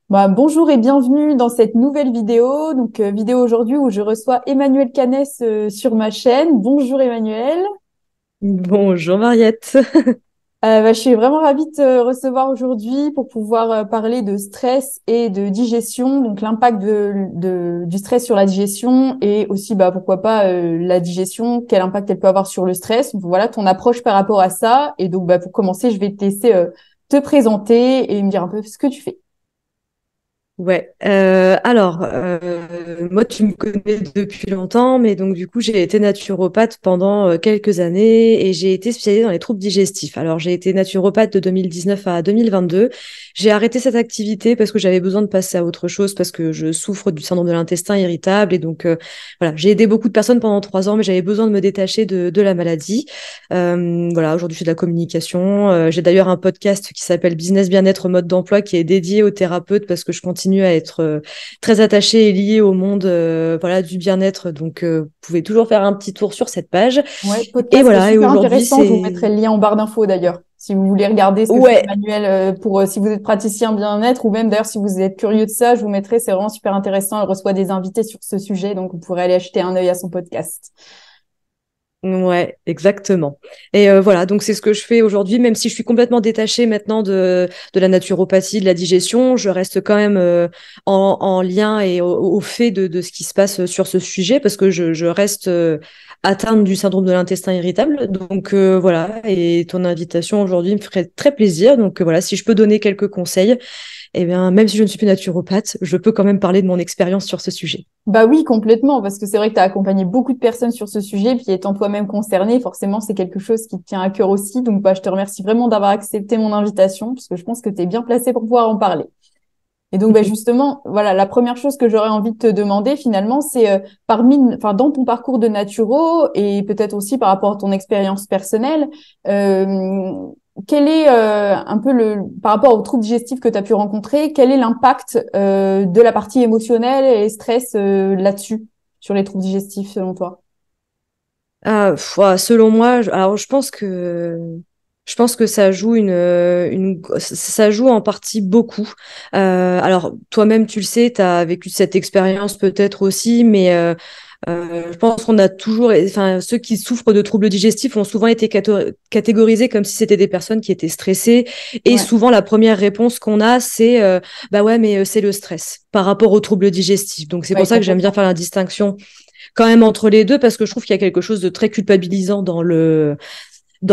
Bonjour et bienvenue dans cette nouvelle vidéo. Vidéo aujourd'hui où je reçois Emmanuel Canès sur ma chaîne. Bonjour Emmanuel. Bonjour Mariette. Je suis vraiment ravie de te recevoir aujourd'hui pour pouvoir parler de stress et de digestion, donc l'impact du stress sur la digestion et aussi pourquoi pas la digestion, quel impact elle peut avoir sur le stress. Donc, voilà ton approche par rapport à ça. Et donc pour commencer, je vais te laisser te présenter et me dire un peu ce que tu fais. Ouais. Moi, tu me connais depuis longtemps, mais donc du coup, j'ai été naturopathe pendant quelques années et j'ai été spécialisée dans les troubles digestifs. Alors, j'ai été naturopathe de 2019 à 2022. J'ai arrêté cette activité parce que j'avais besoin de passer à autre chose, parce que je souffre du syndrome de l'intestin irritable et donc voilà, j'ai aidé beaucoup de personnes pendant 3 ans, mais j'avais besoin de me détacher de la maladie. Voilà, aujourd'hui, je fais de la communication. J'ai d'ailleurs un podcast qui s'appelle Business Bien-être Mode d'emploi qui est dédié aux thérapeutes parce que je continue à être très attachée et liée au monde voilà, du bien-être. Donc, vous pouvez toujours faire un petit tour sur cette page. Ouais, Et podcast voilà, et super aujourd'hui, intéressant. Je vous c'est... mettrai le lien en barre d'infos d'ailleurs. Si vous voulez regarder ce que fait Ouais, Emmanuel pour si vous êtes praticien bien-être ou même d'ailleurs si vous êtes curieux de ça, je vous mettrai. C'est vraiment super intéressant. Elle reçoit des invités sur ce sujet, donc vous pourrez aller jeter un œil à son podcast. ouais, exactement. Et voilà, donc c'est ce que je fais aujourd'hui, même si je suis complètement détachée maintenant de la naturopathie, de la digestion, je reste quand même en lien et au fait de ce qui se passe sur ce sujet, parce que je reste atteinte du syndrome de l'intestin irritable. Donc voilà, et ton invitation aujourd'hui me ferait très plaisir. Donc voilà, si je peux donner quelques conseils, eh bien, même si je ne suis plus naturopathe, je peux quand même parler de mon expérience sur ce sujet. Bah oui, complètement, parce que c'est vrai que tu as accompagné beaucoup de personnes sur ce sujet, puis étant toi-même concerné, forcément, c'est quelque chose qui te tient à cœur aussi. Je te remercie vraiment d'avoir accepté mon invitation, parce que je pense que tu es bien placé pour pouvoir en parler. Et justement, voilà, la première chose que j'aurais envie de te demander finalement, c'est dans ton parcours de naturo et peut-être aussi par rapport à ton expérience personnelle, euh, quel est un peu par rapport aux troubles digestifs que tu as pu rencontrer, quel est l'impact de la partie émotionnelle et stress là-dessus, sur les troubles digestifs selon toi? Selon moi, alors je pense que ça joue ça joue en partie beaucoup. Alors toi-même, tu le sais, tu as vécu cette expérience peut-être aussi, mais je pense qu'on a toujours, enfin, ceux qui souffrent de troubles digestifs ont souvent été catégorisés comme si c'était des personnes qui étaient stressées. Et Ouais, souvent, la première réponse qu'on a, c'est bah ouais, mais c'est le stress par rapport aux troubles digestifs. Donc c'est pour ouais, ça que j'aime bien complètement. faire la distinction quand même entre les deux parce que je trouve qu'il y a quelque chose de très culpabilisant dans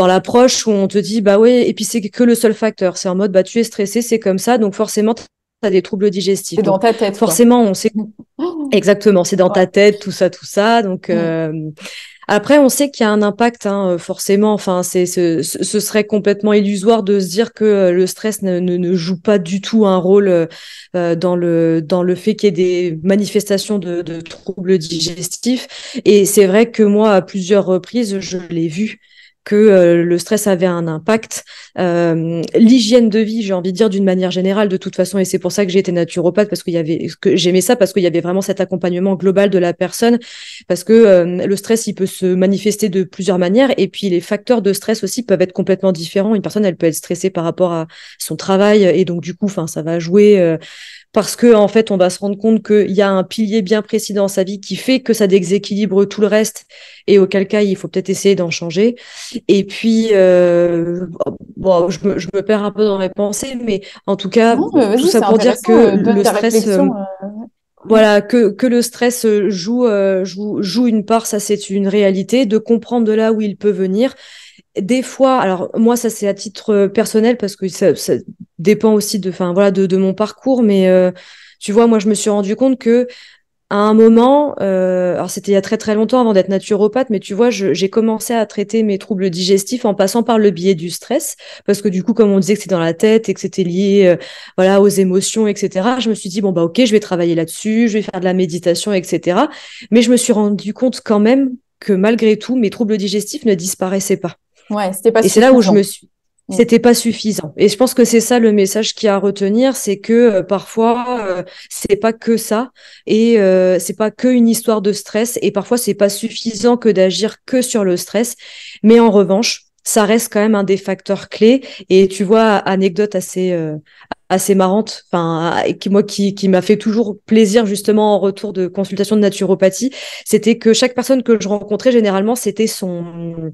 l'approche où on te dit bah ouais et puis c'est que le seul facteur, c'est en mode bah tu es stressé, c'est comme ça, donc forcément tu as des troubles digestifs, C'est dans donc ta tête, quoi. forcément on sait exactement, c'est dans Ouais. ta tête, tout ça. Donc Mm. après, on sait qu'il y a un impact, hein, forcément. Enfin, ce serait complètement illusoire de se dire que le stress ne joue pas du tout un rôle dans le fait qu'il y ait des manifestations de troubles digestifs. Et c'est vrai que moi, à plusieurs reprises, je l'ai vu que le stress avait un impact. L'hygiène de vie, j'ai envie de dire d'une manière générale, de toute façon, et c'est pour ça que j'ai été naturopathe parce que j'aimais ça parce qu'il y avait vraiment cet accompagnement global de la personne parce que le stress, il peut se manifester de plusieurs manières. Et puis, les facteurs de stress aussi peuvent être complètement différents. Une personne, elle peut être stressée par rapport à son travail. Et donc, du coup, enfin, ça va jouer parce que, en fait, on va se rendre compte qu'il y a un pilier bien précis dans sa vie qui fait que ça déséquilibre tout le reste. Et auquel cas, il faut peut-être essayer d'en changer. Et puis, bon, je me perds un peu dans mes pensées, mais en tout cas, Non, mais tout vas-y, ça c'est pour dire intéressant. que Donne le ta stress, réflexion. Ouais. voilà, que le stress joue une part, ça c'est une réalité, de comprendre de là où il peut venir. Des fois, alors moi ça c'est à titre personnel parce que ça dépend aussi enfin voilà, de mon parcours, mais tu vois, moi je me suis rendu compte que à un moment, alors c'était il y a très très longtemps avant d'être naturopathe, mais tu vois, j'ai commencé à traiter mes troubles digestifs en passant par le biais du stress, parce que du coup, comme on disait que c'était dans la tête et que c'était lié, voilà, aux émotions, etc. Je me suis dit bon bah ok, je vais travailler là-dessus, je vais faire de la méditation, etc. Mais je me suis rendu compte quand même que malgré tout, mes troubles digestifs ne disparaissaient pas. Ouais, c'était pas Et c'est là où je me suffisant. suis Mm. c'était pas suffisant. Et je pense que c'est ça le message qu'il y a à retenir, c'est que parfois c'est pas que ça et c'est pas que une histoire de stress et parfois c'est pas suffisant que d'agir que sur le stress, mais en revanche ça reste quand même un des facteurs clés. Et tu vois, anecdote assez marrante, enfin qui m'a fait toujours plaisir justement en retour de consultation de naturopathie, c'était que chaque personne que je rencontrais généralement, c'était son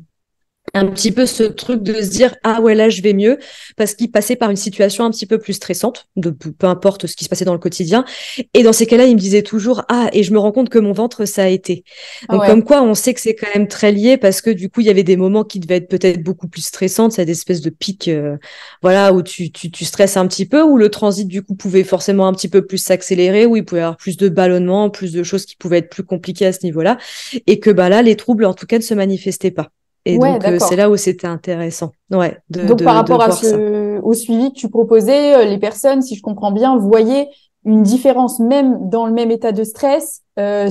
un petit peu ce truc de se dire ah ouais là je vais mieux parce qu'il passait par une situation un petit peu plus stressante de peu importe ce qui se passait dans le quotidien, et dans ces cas-là il me disait toujours ah et je me rends compte que mon ventre ça a été, Ah donc ouais. comme quoi on sait que c'est quand même très lié parce que du coup il y avait des moments qui devaient être peut-être beaucoup plus stressantes, c'est des espèces de pics voilà où tu stresses un petit peu, où le transit du coup pouvait forcément un petit peu plus s'accélérer, où il pouvait y avoir plus de ballonnements, plus de choses qui pouvaient être plus compliquées à ce niveau-là, et que bah là les troubles en tout cas ne se manifestaient pas. Et Ouais, donc, c'est là d'accord. où c'était intéressant, ouais, Donc, par de rapport à voir ça. au suivi que tu proposais, les personnes, si je comprends bien, voyaient une différence même dans le même état de stress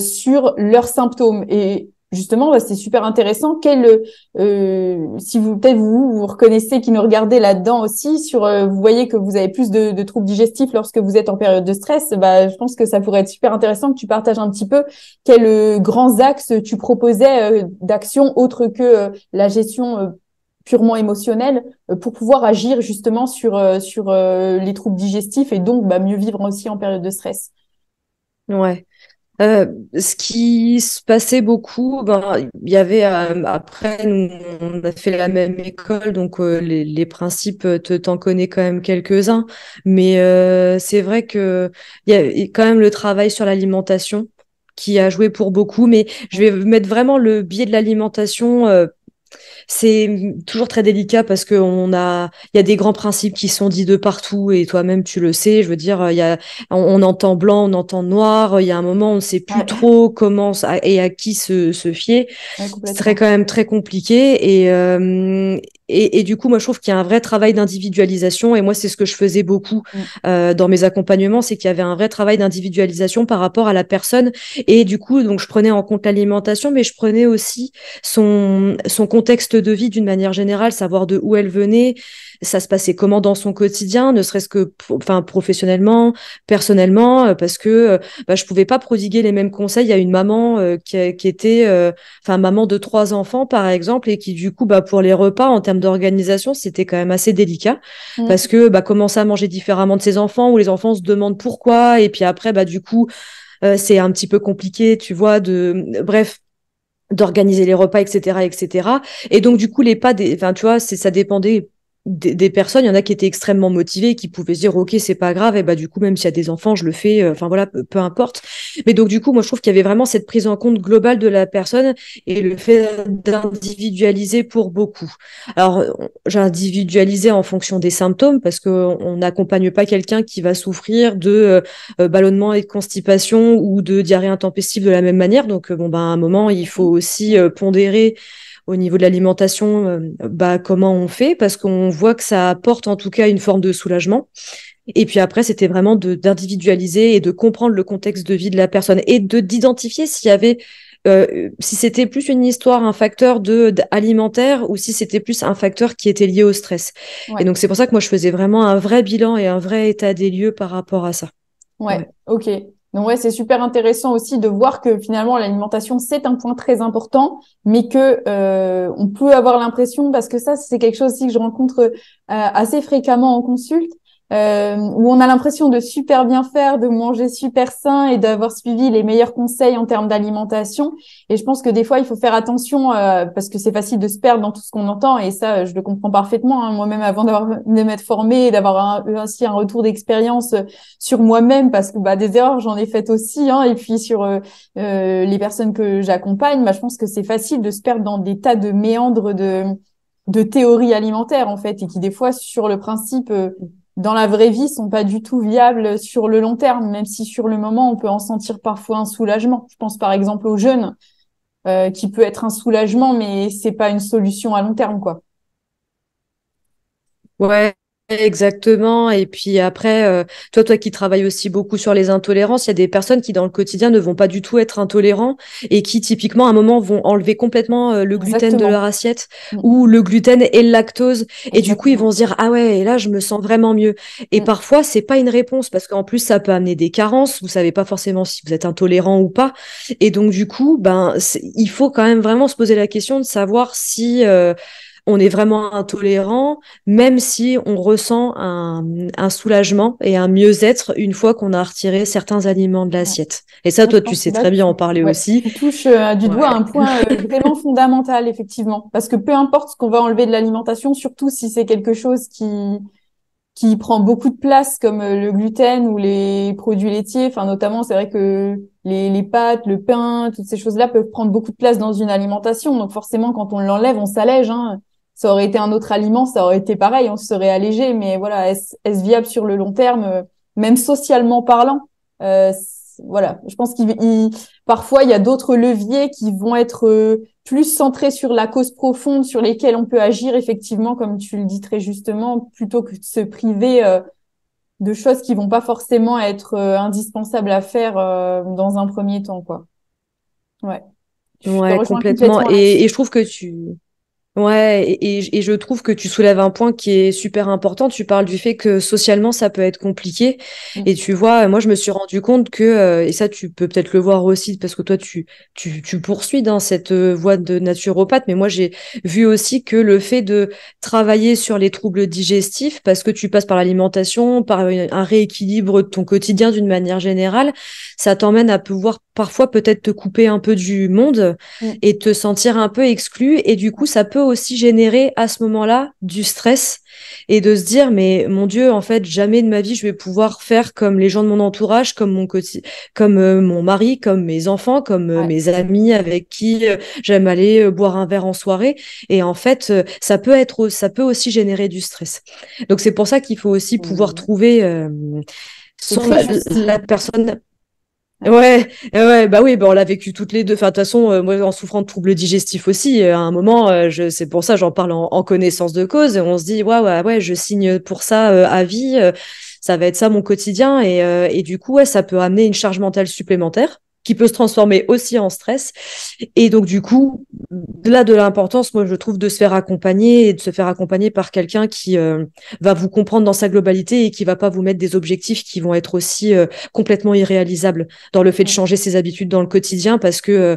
sur leurs symptômes. Et justement, bah, c'est super intéressant. Si vous peut-être vous reconnaissez qui nous regardez là-dedans aussi, vous voyez que vous avez plus de troubles digestifs lorsque vous êtes en période de stress, bah, je pense que ça pourrait être super intéressant que tu partages un petit peu quels grands axes tu proposais d'action autres que la gestion purement émotionnelle pour pouvoir agir justement sur les troubles digestifs et donc bah, mieux vivre aussi en période de stress. Ouais. Euh, Ce qui se passait beaucoup, ben, il y avait après, nous, on a fait la même école, donc les principes, t'en connais quand même quelques-uns, mais c'est vrai que il y a quand même le travail sur l'alimentation qui a joué pour beaucoup, mais je vais mettre vraiment le biais de l'alimentation. C'est toujours très délicat parce que il y a des grands principes qui sont dits de partout et toi-même tu le sais. Je veux dire, on entend blanc, on entend noir. Il y a un moment, on ne sait plus Ouais, trop comment et à qui se fier. ouais, C'est très complètement. quand même très compliqué et du coup, moi, je trouve qu'il y a un vrai travail d'individualisation et moi, c'est ce que je faisais beaucoup Mm. dans mes accompagnements, c'est qu'il y avait un vrai travail d'individualisation par rapport à la personne et du coup, donc je prenais en compte l'alimentation, mais je prenais aussi son contexte de vie d'une manière générale, savoir de où elle venait, ça se passait comment dans son quotidien, ne serait-ce que enfin professionnellement, personnellement, parce que bah, je pouvais pas prodiguer les mêmes conseils à une maman qui était enfin maman de 3 enfants par exemple, et qui du coup bah pour les repas en termes d'organisation c'était quand même assez délicat parce Mm. que bah commencer à manger différemment de ses enfants, où les enfants se demandent pourquoi, et puis après bah du coup c'est un petit peu compliqué, tu vois, bref, d'organiser les repas, etc., etc. Et donc, du coup, enfin, tu vois, ça dépendait des personnes. Il y en a qui étaient extrêmement motivées, qui pouvaient se dire, OK, c'est pas grave. Et bah, du coup, même s'il y a des enfants, je le fais. Enfin, voilà, peu importe. Mais donc, du coup, moi, je trouve qu'il y avait vraiment cette prise en compte globale de la personne et le fait d'individualiser pour beaucoup. Alors, j'ai individualisé en fonction des symptômes parce qu'on n'accompagne pas quelqu'un qui va souffrir de ballonnement et de constipation ou de diarrhée intempestive de la même manière. Donc, bon, bah, à un moment, il faut aussi pondérer au niveau de l'alimentation, bah, comment on fait, parce qu'on voit que ça apporte en tout cas une forme de soulagement. Et puis après, c'était vraiment d'individualiser et de comprendre le contexte de vie de la personne et d'identifier s'il y avait si c'était plus une histoire, un facteur alimentaire, ou si c'était plus un facteur qui était lié au stress. Et Ouais, donc, c'est pour ça que moi, je faisais vraiment un vrai bilan et un vrai état des lieux par rapport à ça. ouais, Ouais. ok. Donc ouais, c'est super intéressant aussi de voir que finalement l'alimentation c'est un point très important, mais que on peut avoir l'impression, parce que ça c'est quelque chose aussi que je rencontre assez fréquemment en consulte, où on a l'impression de super bien faire, de manger super sain et d'avoir suivi les meilleurs conseils en termes d'alimentation. Et je pense que des fois il faut faire attention parce que c'est facile de se perdre dans tout ce qu'on entend, et ça je le comprends parfaitement, hein. Moi-même avant de m'être formée et d'avoir ainsi un retour d'expérience sur moi-même, parce que bah, des erreurs, j'en ai faites aussi, hein, et puis sur les personnes que j'accompagne, bah, je pense que c'est facile de se perdre dans des tas de méandres de théories alimentaires, en fait, et qui, des fois, sur le principe, dans la vraie vie, sont pas du tout viables sur le long terme, même si sur le moment, on peut en sentir parfois un soulagement. Je pense par exemple au jeûne, qui peut être un soulagement, mais c'est pas une solution à long terme, quoi. Ouais, exactement. Et puis après, toi qui travailles aussi beaucoup sur les intolérances, il y a des personnes qui dans le quotidien ne vont pas du tout être intolérants et qui typiquement à un moment vont enlever complètement le gluten de leur Exactement. assiette, Mm, ou le gluten et le lactose. Et du coup, ils vont exactement. se dire, ah ouais, et là, je me sens vraiment mieux. Et Mm, parfois, c'est pas une réponse parce qu'en plus, ça peut amener des carences. Vous savez pas forcément si vous êtes intolérant ou pas. Et donc, du coup, ben, il faut quand même vraiment se poser la question de savoir si on est vraiment intolérant, même si on ressent un soulagement et un mieux-être une fois qu'on a retiré certains aliments de Ouais. l'assiette. Et ça, Moi, je toi, tu pense que sais là, très bien en parler ouais, aussi. tu touches du doigt Ouais. un point vraiment fondamental, effectivement. Parce que peu importe ce qu'on va enlever de l'alimentation, surtout si c'est quelque chose qui prend beaucoup de place, comme le gluten ou les produits laitiers. Enfin, notamment, c'est vrai que les pâtes, le pain, toutes ces choses-là peuvent prendre beaucoup de place dans une alimentation. Donc forcément, quand on l'enlève, on s'allège, hein. Ça aurait été un autre aliment, ça aurait été pareil, on se serait allégé. Mais voilà, est-ce viable sur le long terme, même socialement parlant? Voilà, je pense parfois il y a d'autres leviers qui vont être plus centrés sur la cause profonde, sur lesquels on peut agir effectivement, comme tu le dis très justement, plutôt que de se priver de choses qui vont pas forcément être indispensables à faire dans un premier temps, quoi. Ouais, je te Ouais, rejoins complètement. complètement là-dessus. Et je trouve que ouais, et je trouve que tu soulèves un point qui est super important. Tu parles du fait que socialement, ça peut être compliqué. Mm. Et tu vois, moi, je me suis rendu compte que, et ça, tu peux peut-être le voir aussi, parce que toi, tu poursuis dans cette voie de naturopathe, mais moi, j'ai vu aussi que le fait de travailler sur les troubles digestifs, parce que tu passes par l'alimentation, par un rééquilibre de ton quotidien d'une manière générale, ça t'emmène à pouvoir parfois peut-être te couper un peu du monde Mm. et te sentir un peu exclu. Et du coup, ça peut aussi générer à ce moment-là du stress et de se dire, mais mon Dieu, en fait, jamais de ma vie, je vais pouvoir faire comme les gens de mon entourage, comme comme mon mari, comme mes enfants, comme Ouais. mes amis avec qui j'aime aller boire un verre en soirée. Et en fait, ça peut aussi générer du stress. Donc, c'est pour ça qu'il faut aussi pouvoir Mm. trouver C'est très juste. la personne. Ouais. Ouais, ouais, bah oui, bah on l'a vécu toutes les deux. Enfin, de toute façon, moi, en souffrant de troubles digestifs aussi, à un moment, c'est pour ça, j'en parle en connaissance de cause. Et on se dit, ouais, je signe pour ça à vie. Ça va être ça mon quotidien. Et du coup, ouais, ça peut amener une charge mentale supplémentaire qui peut se transformer aussi en stress. Et donc, du coup, là, de l'importance, moi, je trouve, de se faire accompagner et de se faire accompagner par quelqu'un qui va vous comprendre dans sa globalité et qui va pas vous mettre des objectifs qui vont être aussi complètement irréalisables dans le fait de Mm. changer ses habitudes dans le quotidien parce que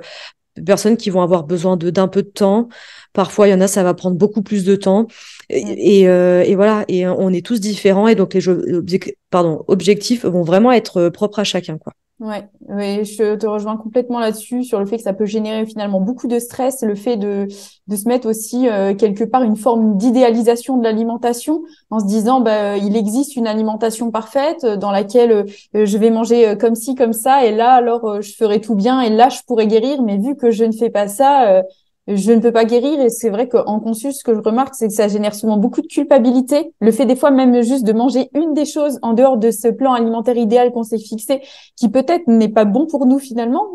personnes qui vont avoir besoin d'un peu de temps. Parfois, il y en a, ça va prendre beaucoup plus de temps. Mm. Et voilà, et on est tous différents et donc objectifs vont vraiment être propres à chacun, quoi. Ouais, oui, je te rejoins complètement là-dessus, sur le fait que ça peut générer finalement beaucoup de stress, le fait de se mettre aussi quelque part une forme d'idéalisation de l'alimentation, en se disant bah il existe une alimentation parfaite dans laquelle je vais manger comme ci, comme ça, et là alors je ferai tout bien, et là je pourrai guérir, mais vu que je ne fais pas ça, je ne peux pas guérir. Et c'est vrai qu'en consul, ce que je remarque, c'est que ça génère souvent beaucoup de culpabilité. Le fait des fois même juste de manger une des choses en dehors de ce plan alimentaire idéal qu'on s'est fixé, qui peut-être n'est pas bon pour nous finalement,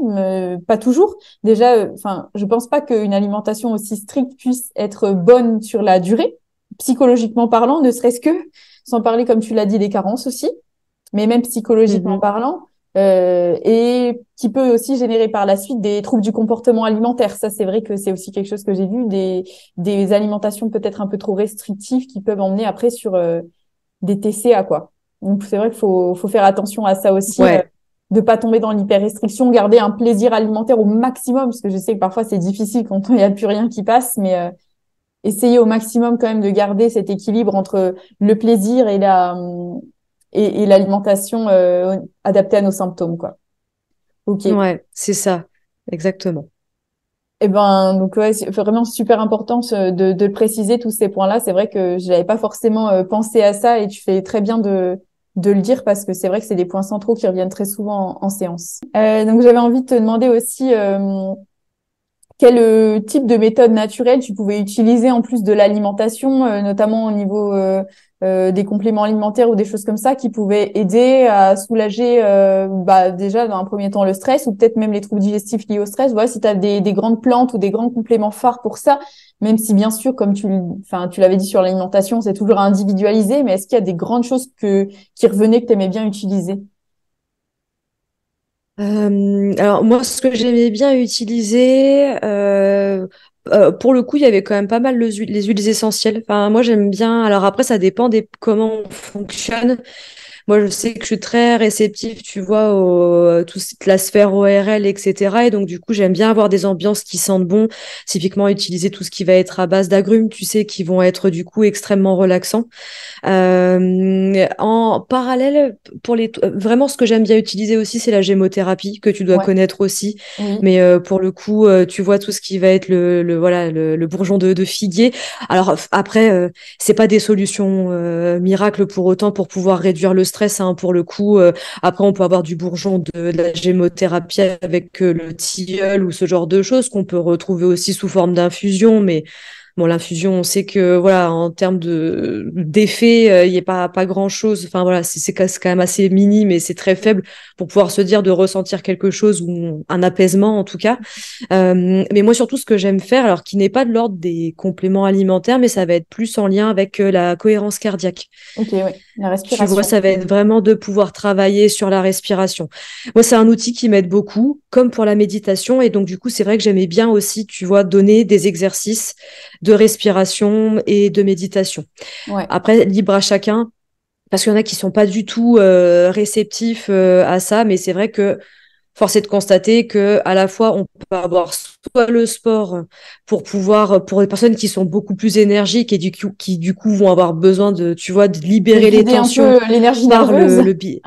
pas toujours. Déjà, enfin, je pense pas qu'une alimentation aussi stricte puisse être bonne sur la durée, psychologiquement parlant, ne serait-ce que, sans parler comme tu l'as dit des carences aussi, mais même psychologiquement Mhm. parlant, et qui peut aussi générer par la suite des troubles du comportement alimentaire. Ça, c'est vrai que c'est aussi quelque chose que j'ai vu, des alimentations peut-être un peu trop restrictives qui peuvent emmener après sur des TCA, quoi. Donc, c'est vrai qu'il faut faire attention à ça aussi, Ouais, de pas tomber dans l'hyper-restriction, garder un plaisir alimentaire au maximum, parce que je sais que parfois c'est difficile quand il n'y a plus rien qui passe, mais essayer au maximum quand même de garder cet équilibre entre le plaisir et et l'alimentation adaptée à nos symptômes, quoi. Ok. ouais, c'est ça, exactement. Eh ben, donc ouais, c'est vraiment super important de le préciser, tous ces points-là. C'est vrai que je n'avais pas forcément pensé à ça, et tu fais très bien de le dire, parce que c'est vrai que c'est des points centraux qui reviennent très souvent en séance. Donc j'avais envie de te demander aussi quel type de méthode naturelle tu pouvais utiliser en plus de l'alimentation, notamment au niveau des compléments alimentaires ou des choses comme ça, qui pouvaient aider à soulager bah, déjà dans un premier temps le stress, ou peut-être même les troubles digestifs liés au stress. Voilà, si tu as des grandes plantes ou des grands compléments phares pour ça, même si bien sûr, comme enfin, tu l'avais dit sur l'alimentation, c'est toujours individualisé, mais est-ce qu'il y a des grandes choses qui revenaient que tu aimais bien utiliser? Alors moi, ce que j'aimais bien utiliser, pour le coup, il y avait quand même pas mal les huiles essentielles. Enfin, moi, j'aime bien. Alors après, ça dépend des comment on fonctionne. Moi, je sais que je suis très réceptive, tu vois, toute la sphère ORL, etc. Et donc, du coup, j'aime bien avoir des ambiances qui sentent bon. Typiquement, utiliser tout ce qui va être à base d'agrumes, tu sais, qui vont être du coup extrêmement relaxants. En parallèle, vraiment, ce que j'aime bien utiliser aussi, c'est la gémothérapie que tu dois Ouais, connaître aussi. oui. Mais pour le coup, tu vois tout ce qui va être voilà le bourgeon de figuier. Alors après, c'est pas des solutions miracles pour autant pour pouvoir réduire le stress. Hein, pour le coup, après on peut avoir du bourgeon de la gémothérapie avec le tilleul ou ce genre de choses qu'on peut retrouver aussi sous forme d'infusion, mais bon, l'infusion, on sait que voilà, en termes de d'effet, il n'y a pas grand-chose. Enfin voilà, c'est quand même assez minime et c'est très faible pour pouvoir se dire de ressentir quelque chose ou un apaisement en tout cas. Mais moi surtout, ce que j'aime faire, alors qui n'est pas de l'ordre des compléments alimentaires, mais ça va être plus en lien avec la cohérence cardiaque. Ok, oui. La Tu vois, respiration. ça va être vraiment de pouvoir travailler sur la respiration. Moi, c'est un outil qui m'aide beaucoup, comme pour la méditation. Et donc, du coup, c'est vrai que j'aimais bien aussi, tu vois, donner des exercices de respiration et de méditation. Ouais. Après, libre à chacun, parce qu'il y en a qui sont pas du tout réceptifs à ça. Mais c'est vrai que force est de constater que à la fois on peut avoir soit le sport pour pouvoir pour les personnes qui sont beaucoup plus énergiques et qui du coup vont avoir besoin de tu vois de De libérer les vider un tensions peu l'énergie par nerveuse. le biais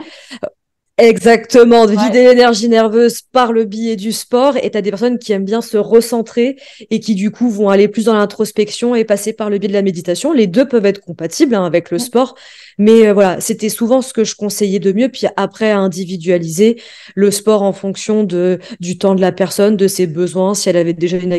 exactement de Ouais. vider l'énergie nerveuse par le biais du sport et t'as des personnes qui aiment bien se recentrer et qui du coup vont aller plus dans l'introspection et passer par le biais de la méditation. Les deux peuvent être compatibles hein, avec le sport, mais voilà, c'était souvent ce que je conseillais de mieux. Puis après, à individualiser le sport en fonction du temps de la personne, de ses besoins, si elle avait déjà une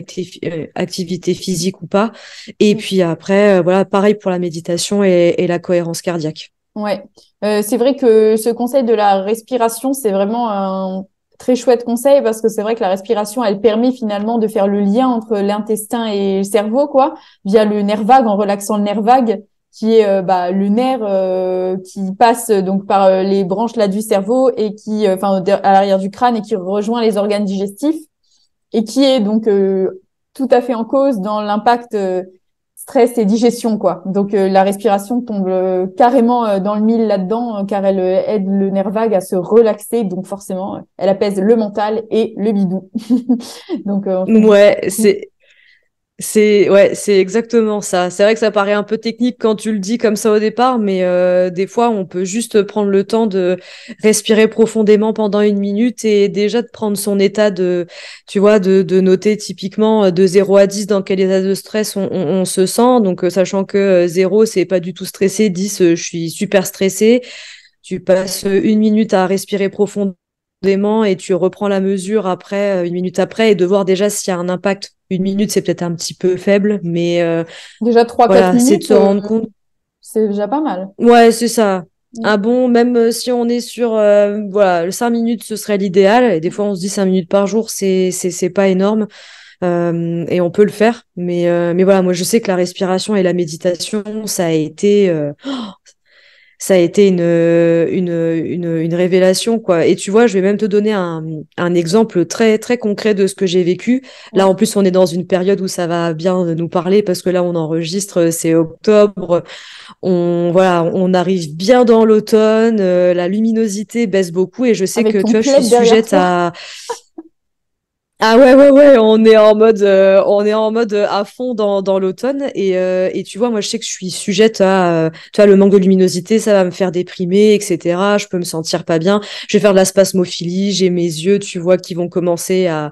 activité physique ou pas. Et puis après, voilà, pareil pour la méditation et la cohérence cardiaque. Ouais, c'est vrai que ce conseil de la respiration, c'est vraiment un très chouette conseil parce que c'est vrai que la respiration, elle permet finalement de faire le lien entre l'intestin et le cerveau, quoi, via le nerf vague, en relaxant le nerf vague, qui est bah, le nerf qui passe donc par les branches là du cerveau et qui, enfin, à l'arrière du crâne et qui rejoint les organes digestifs et qui est donc tout à fait en cause dans l'impact stress et digestion, quoi. Donc la respiration tombe carrément dans le mille là-dedans, car elle aide le nerf vague à se relaxer, donc forcément, elle apaise le mental et le bidou. Donc on se dit Ouais, c'est exactement ça. C'est vrai que ça paraît un peu technique quand tu le dis comme ça au départ, mais des fois on peut juste prendre le temps de respirer profondément pendant 1 minute et déjà de prendre son état de, tu vois, de noter typiquement de 0 à 10 dans quel état de stress on se sent. Donc sachant que 0 c'est pas du tout stressé, 10 je suis super stressé. Tu passes 1 minute à respirer profondément et tu reprends la mesure après, 1 minute après, et de voir déjà s'il y a un impact. 1 minute, c'est peut-être un petit peu faible, mais déjà 3-4 voilà, c'est de minutes, se rendre compte. c'est déjà pas mal. Ouais, c'est ça. Mm. Ah bon, même si on est sur voilà, le 5 minutes, ce serait l'idéal. Et des fois, on se dit 5 minutes par jour, c'est pas énorme. Et on peut le faire. Mais voilà, moi, je sais que la respiration et la méditation, ça a été une révélation, quoi. Et tu vois, je vais même te donner un exemple très, très concret de ce que j'ai vécu. Là, Ouais. en plus, on est dans une période où ça va bien nous parler parce que là, on enregistre, c'est octobre. Voilà, on arrive bien dans l'automne, la luminosité baisse beaucoup et je sais Avec que, ton tu vois, je suis plaid derrière sujette toi. à, ah ouais ouais ouais, on est en mode à fond dans l'automne et tu vois moi je sais que je suis sujette à tu vois le manque de luminosité ça va me faire déprimer etc. Je peux me sentir pas bien, je vais faire de la spasmophilie, j'ai mes yeux tu vois qui vont commencer à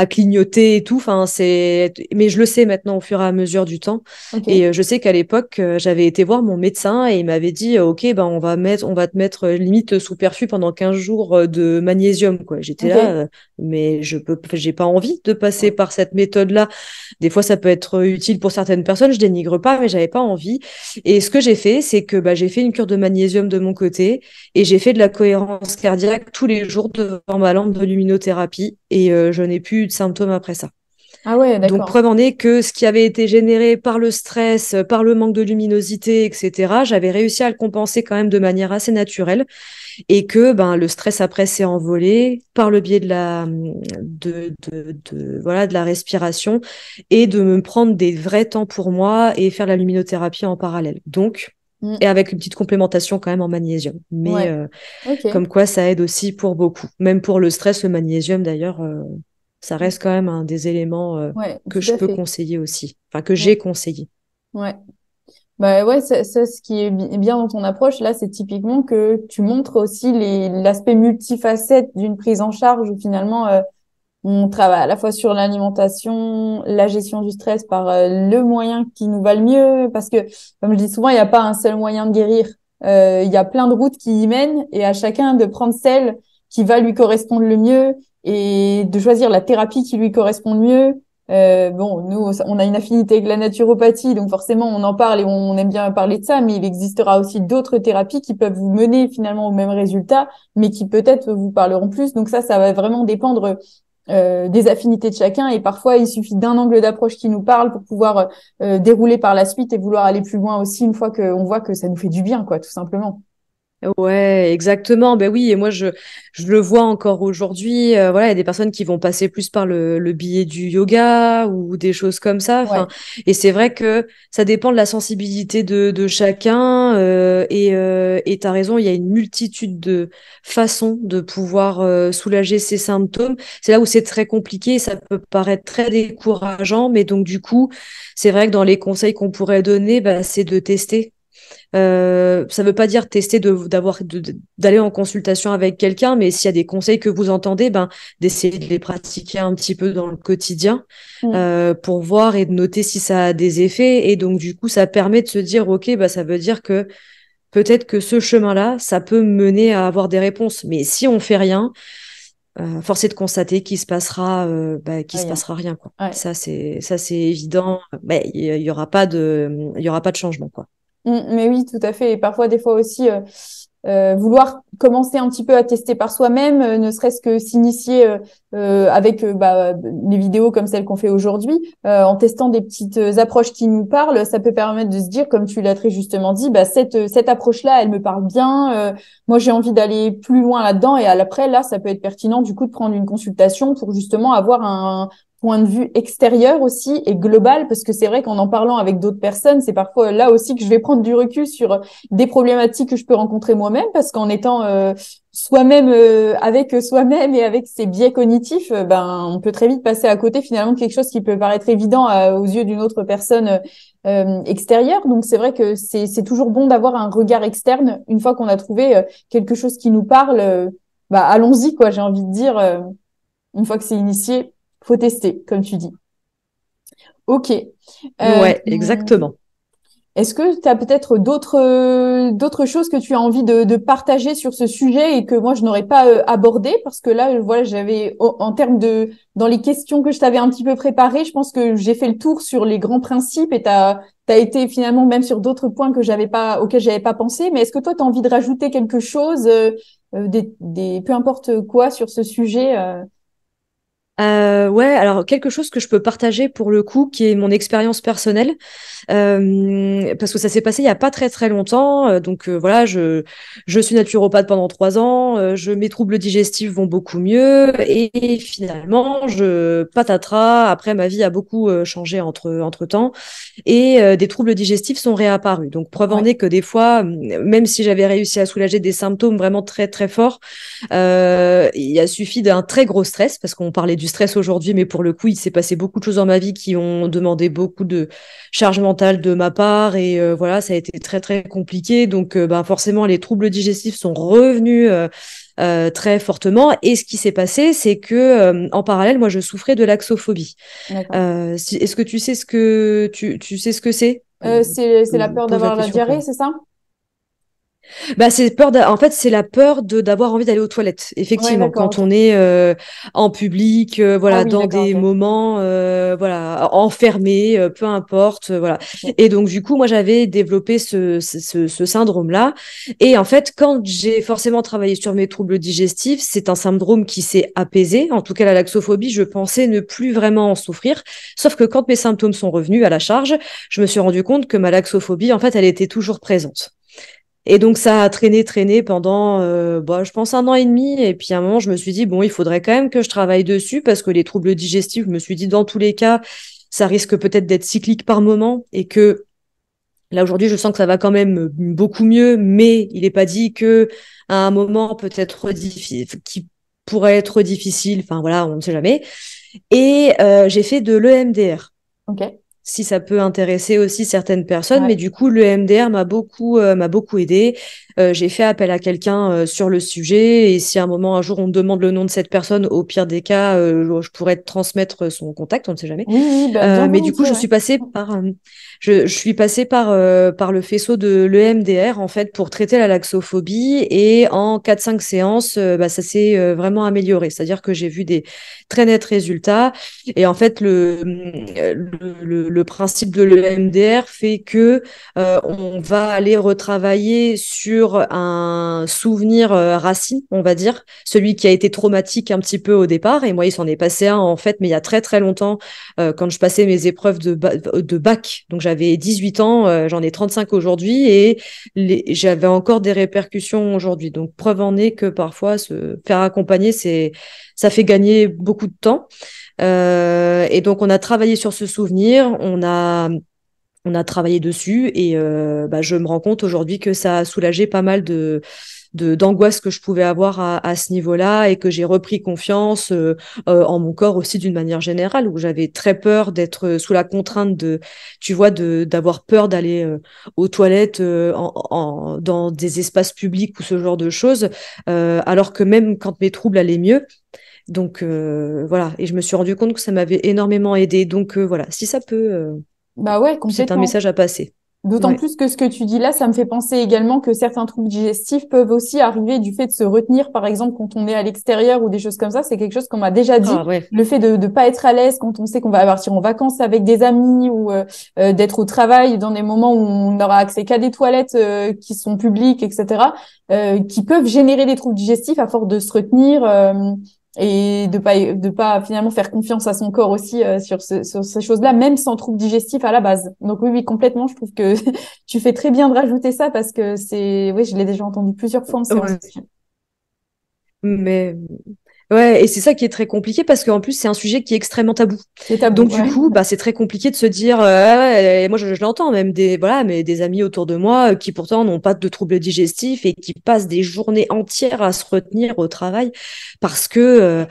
clignoter et tout enfin c'est mais je le sais maintenant au fur et à mesure du temps et Ok. je sais qu'à l'époque j'avais été voir mon médecin et il m'avait dit ok ben on va te mettre limite sous perfus pendant 15 jours de magnésium quoi. J'étais là Ok. mais j'ai pas envie de passer par cette méthode-là. Des fois, ça peut être utile pour certaines personnes, je dénigre pas, mais j'avais pas envie. Et ce que j'ai fait, c'est que bah, j'ai fait une cure de magnésium de mon côté et j'ai fait de la cohérence cardiaque tous les jours devant ma lampe de luminothérapie et je n'ai plus eu de symptômes après ça. Ah ouais, Donc, d'accord. preuve en est que ce qui avait été généré par le stress, par le manque de luminosité, etc., j'avais réussi à le compenser quand même de manière assez naturelle et que ben le stress après s'est envolé par le biais voilà de la respiration et de me prendre des vrais temps pour moi et faire la luminothérapie en parallèle. Donc et Mm. avec une petite complémentation quand même en magnésium. Mais Ouais. Ok. comme quoi, ça aide aussi pour beaucoup. Même pour le stress, le magnésium, d'ailleurs, ça reste quand même un des éléments Ouais, que tout je à peux fait. conseiller aussi, enfin que j'ai Ouais. conseillé. Ouais. Bah ouais, ce qui est bien dans ton approche, là, c'est typiquement que tu montres aussi l'aspect multifacette d'une prise en charge où finalement, on travaille à la fois sur l'alimentation, la gestion du stress par le moyen qui nous va le mieux, parce que, comme je dis souvent, il n'y a pas un seul moyen de guérir. Il y a plein de routes qui y mènent, et à chacun de prendre celle qui va lui correspondre le mieux et de choisir la thérapie qui lui correspond le mieux. Bon, nous, on a une affinité avec la naturopathie, donc forcément, on en parle et on aime bien parler de ça, mais il existera aussi d'autres thérapies qui peuvent vous mener finalement au même résultat, mais qui peut-être vous parleront plus. Donc ça va vraiment dépendre des affinités de chacun. Et parfois, il suffit d'un angle d'approche qui nous parle pour pouvoir dérouler par la suite et vouloir aller plus loin aussi une fois qu'on voit que ça nous fait du bien, quoi, tout simplement. Ouais, exactement. Ben oui, et moi je le vois encore aujourd'hui. Voilà, il y a des personnes qui vont passer plus par le biais du yoga ou des choses comme ça. Enfin, Ouais, et c'est vrai que ça dépend de la sensibilité de chacun. Et t'as raison, il y a une multitude de façons de pouvoir soulager ces symptômes. C'est là où c'est très compliqué. Ça peut paraître très décourageant, mais donc du coup, c'est vrai que dans les conseils qu'on pourrait donner, bah, c'est de tester. Ça ne veut pas dire tester d'aller en consultation avec quelqu'un, mais s'il y a des conseils que vous entendez, ben, d'essayer de les pratiquer un petit peu dans le quotidien mm, pour voir et de noter si ça a des effets. Et donc, du coup, ça permet de se dire, OK, bah, ça veut dire que peut-être que ce chemin-là, ça peut mener à avoir des réponses. Mais si on fait rien, force est de constater qu'il se rien. passera rien, quoi. Ouais. Ça c'est évident. Ben, il y aura pas de changement, quoi. Mais oui, tout à fait. Et parfois, des fois aussi, vouloir commencer un petit peu à tester par soi-même, ne serait-ce que s'initier avec les vidéos comme celles qu'on fait aujourd'hui, en testant des petites approches qui nous parlent, ça peut permettre de se dire, comme tu l'as très justement dit, bah, cette approche-là, elle me parle bien. Moi, j'ai envie d'aller plus loin là-dedans. Et à l'après, là, ça peut être pertinent du coup de prendre une consultation pour justement avoir un point de vue extérieur aussi et global, parce que c'est vrai qu'en parlant avec d'autres personnes, c'est parfois là aussi que je vais prendre du recul sur des problématiques que je peux rencontrer moi-même, parce qu'en étant soi-même avec soi-même et avec ses biais cognitifs, ben on peut très vite passer à côté finalement de quelque chose qui peut paraître évident aux yeux d'une autre personne extérieure. Donc c'est vrai que c'est toujours bon d'avoir un regard externe une fois qu'on a trouvé quelque chose qui nous parle. Bah allons-y quoi, j'ai envie de dire. Une fois que c'est initié, faut tester, comme tu dis. Ok. Euh, Ouais, exactement. Est-ce que tu as peut-être d'autres choses que tu as envie de partager sur ce sujet et que moi je n'aurais pas abordé parce que là voilà j'avais en termes de dans les questions que je t'avais un petit peu préparées, je pense que j'ai fait le tour sur les grands principes et t'as été finalement même sur d'autres points que j'avais pas auxquels j'avais pas pensé. Mais est-ce que toi tu as envie de rajouter quelque chose des peu importe quoi sur ce sujet Ouais, alors quelque chose que je peux partager pour le coup, qui est mon expérience personnelle, parce que ça s'est passé il y a pas très très longtemps. Donc voilà, je suis naturopathe pendant 3 ans, mes troubles digestifs vont beaucoup mieux et finalement, patatras. Après, ma vie a beaucoup changé entre temps et des troubles digestifs sont réapparus. Donc preuve en Ouais. est que des fois, même si j'avais réussi à soulager des symptômes vraiment très très forts, il a suffi d'un très gros stress, parce qu'on parlait du stress aujourd'hui, mais pour le coup, il s'est passé beaucoup de choses dans ma vie qui ont demandé beaucoup de charge mentale de ma part, et voilà, ça a été très très compliqué. Donc, bah, forcément, les troubles digestifs sont revenus très fortement. Et ce qui s'est passé, c'est que en parallèle, moi, je souffrais de laxophobie. D'accord. Est-ce que tu sais tu sais ce que c'est? C'est la Je peur pose la d'avoir la question quand diarrhée, même. c'est ça? Bah, en fait, c'est la peur d'avoir envie d'aller aux toilettes. Ouais, Effectivement, d'accord, quand ok. on est en public, Ah voilà, oui, dans d'accord, des ok. moments, voilà, enfermés, peu importe, voilà. Ok. Et donc, du coup, moi, j'avais développé ce syndrome-là. Et en fait, quand j'ai forcément travaillé sur mes troubles digestifs, c'est un syndrome qui s'est apaisé. En tout cas, la laxophobie, je pensais ne plus vraiment en souffrir. Sauf que quand mes symptômes sont revenus à la charge, je me suis rendu compte que ma laxophobie, en fait, elle était toujours présente. Et donc, ça a traîné pendant, je pense, 1 an et demi. Et puis, à un moment, je me suis dit, bon, il faudrait quand même que je travaille dessus parce que les troubles digestifs, je me suis dit, dans tous les cas, ça risque peut-être d'être cyclique par moment et que Là, aujourd'hui, je sens que ça va quand même beaucoup mieux, mais il n'est pas dit que à un moment peut-être qui pourrait être difficile. Enfin, voilà, on ne sait jamais. Et j'ai fait de l'EMDR, Ok. si ça peut intéresser aussi certaines personnes. Mais Ouais. du coup, le MDR m'a beaucoup aidé. J'ai fait appel à quelqu'un sur le sujet. Et si à un moment, un jour, on me demande le nom de cette personne, au pire des cas, je pourrais te transmettre son contact, on ne sait jamais. Oui, oui, bah, bien Mais du coup, volontiers, ouais. je suis passée par le faisceau de l'EMDR en fait pour traiter la laxophobie et en 4-5 séances, ça s'est vraiment amélioré. C'est-à-dire que j'ai vu des très nets résultats et en fait le principe de l'EMDR fait que on va aller retravailler sur un souvenir racine, on va dire, celui qui a été traumatique un petit peu au départ. Et moi, il s'en est passé un en fait, mais il y a très très longtemps quand je passais mes épreuves de bac. Donc j'avais 18 ans, j'en ai 35 aujourd'hui et j'avais encore des répercussions aujourd'hui. Donc preuve en est que parfois se faire accompagner, ça fait gagner beaucoup de temps. Et donc on a travaillé sur ce souvenir, on a travaillé dessus et je me rends compte aujourd'hui que ça a soulagé pas mal d'angoisse que je pouvais avoir à ce niveau-là et que j'ai repris confiance en mon corps aussi d'une manière générale où j'avais très peur d'être sous la contrainte tu vois, d'avoir peur d'aller aux toilettes dans des espaces publics ou ce genre de choses, alors que même quand mes troubles allaient mieux. Donc voilà, et je me suis rendu compte que ça m'avait énormément aidé. Donc voilà, si ça peut, Bah ouais, c'est un complètement. message à passer. D'autant Ouais. plus que ce que tu dis là, ça me fait penser également que certains troubles digestifs peuvent aussi arriver du fait de se retenir, par exemple, quand on est à l'extérieur ou des choses comme ça. C'est quelque chose qu'on m'a déjà dit. Ah ouais. Le fait de ne pas être à l'aise quand on sait qu'on va partir en vacances avec des amis ou d'être au travail dans des moments où on n'aura accès qu'à des toilettes qui sont publiques, etc., qui peuvent générer des troubles digestifs à force de se retenir. Et de pas finalement faire confiance à son corps aussi sur ces choses-là, même sans trouble digestif à la base. Donc oui, oui, complètement. Je trouve que tu fais très bien de rajouter ça parce que oui, je l'ai déjà entendu plusieurs fois en séance Ouais. aussi. Mais ouais, et c'est ça qui est très compliqué parce qu'en plus, c'est un sujet qui est extrêmement tabou. Qui est tabou, Donc, du ouais. coup, c'est très compliqué de se dire, et moi, je l'entends même voilà, mais des amis autour de moi qui pourtant n'ont pas de troubles digestifs et qui passent des journées entières à se retenir au travail parce que,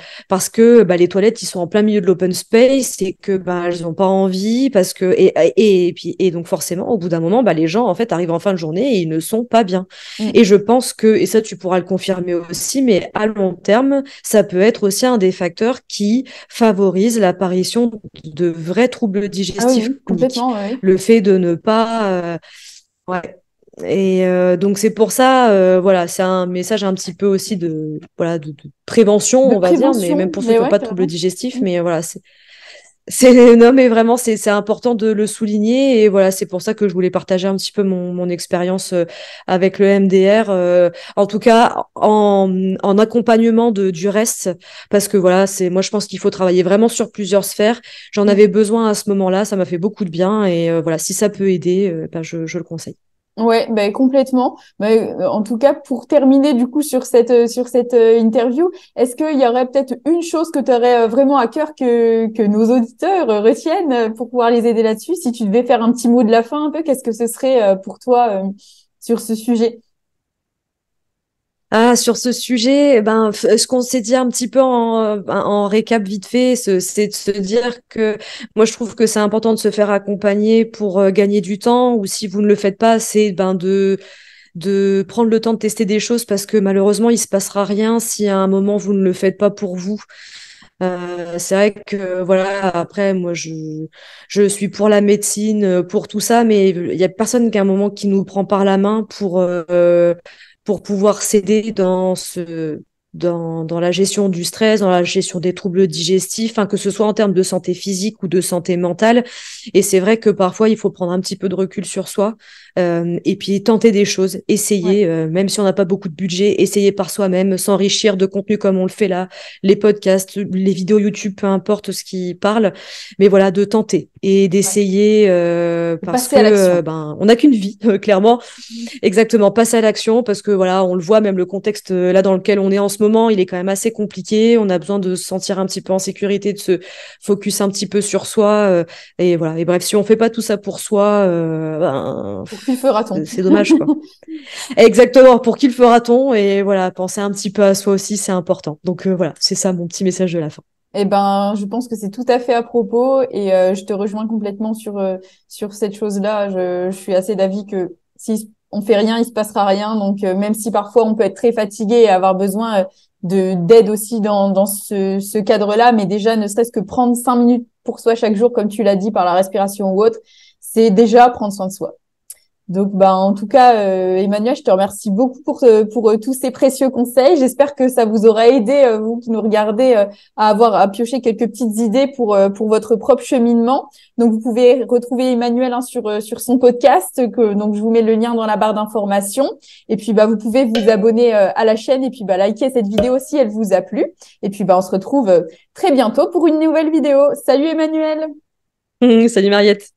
les toilettes, ils sont en plein milieu de l'open space et que, elles n'ont pas envie et donc, forcément, au bout d'un moment, les gens, en fait, arrivent en fin de journée et ils ne sont pas bien. Et Mm. je pense que, et ça, tu pourras le confirmer aussi, mais à long terme, ça peut être aussi un des facteurs qui favorise l'apparition de vrais troubles Ah oui, digestifs oui, chroniques. complètement, oui. Le fait de ne pas... ouais. Et donc c'est pour ça, voilà, c'est un message un petit peu aussi voilà, de prévention, De on va dire, mais même prévention, pour ceux mais qui n'ont ouais, pas de troubles carrément. digestifs, Mm. mais voilà, non, mais vraiment, c'est important de le souligner. Et voilà, c'est pour ça que je voulais partager un petit peu mon expérience avec le MDR, en tout cas en accompagnement du reste, parce que voilà, moi, je pense qu'il faut travailler vraiment sur plusieurs sphères. J'en avais Mm. besoin à ce moment-là, ça m'a fait beaucoup de bien. Et voilà, si ça peut aider, je le conseille. Ouais, ben complètement. En tout cas, pour terminer du coup sur cette interview, est-ce qu'il y aurait peut-être une chose que tu aurais vraiment à cœur que nos auditeurs retiennent pour pouvoir les aider là-dessus? Si tu devais faire un petit mot de la fin un peu, qu'est-ce que ce serait pour toi sur ce sujet? Ah, sur ce sujet, ce qu'on s'est dit un petit peu en récap vite fait, c'est de se dire que moi, je trouve que c'est important de se faire accompagner pour gagner du temps, ou si vous ne le faites pas, c'est de prendre le temps de tester des choses parce que malheureusement, il se passera rien si à un moment vous ne le faites pas pour vous. C'est vrai que voilà, après, moi, je suis pour la médecine, pour tout ça, mais il y a personne qu'à un moment qui nous prend par la main pour pouvoir s'aider dans la gestion du stress, dans la gestion des troubles digestifs, hein, que ce soit en termes de santé physique ou de santé mentale. Et c'est vrai que parfois, il faut prendre un petit peu de recul sur soi, et puis tenter des choses, Ouais, essayer, même si on n'a pas beaucoup de budget, essayer par soi-même, s'enrichir de contenu comme on le fait là, les podcasts, les vidéos YouTube, peu importe ce qui parle, mais voilà, de tenter et ouais. d'essayer De parce passer que à l'action. on n'a qu'une vie, clairement. Exactement, passer à l'action parce que voilà, on le voit même le contexte là dans lequel on est en ce moment, il est quand même assez compliqué. On a besoin de se sentir un petit peu en sécurité, de se focus un petit peu sur soi. Et voilà. Et bref, si on fait pas tout ça pour soi, Pour qui le fera-t-on? c'est dommage, quoi. Exactement. Pour qui le fera-t-on? Et voilà, penser un petit peu à soi aussi, c'est important. Donc voilà, c'est ça mon petit message de la fin. Eh ben, je pense que c'est tout à fait à propos et je te rejoins complètement sur cette chose-là. Je suis assez d'avis que si on fait rien, il se passera rien. Donc, même si parfois on peut être très fatigué et avoir besoin de d'aide aussi dans ce cadre-là, mais déjà, ne serait-ce que prendre 5 minutes pour soi chaque jour, comme tu l'as dit, par la respiration ou autre, c'est déjà prendre soin de soi. Donc, bah, en tout cas, Emmanuel, je te remercie beaucoup pour tous ces précieux conseils. J'espère que ça vous aura aidé, vous qui nous regardez, à piocher quelques petites idées pour votre propre cheminement. Donc, vous pouvez retrouver Emmanuel, hein, sur son podcast, donc je vous mets le lien dans la barre d'information. Et puis, bah, vous pouvez vous abonner à la chaîne et puis bah, liker cette vidéo si elle vous a plu. Et puis, bah, on se retrouve très bientôt pour une nouvelle vidéo. Salut Emmanuel! Salut Mariette.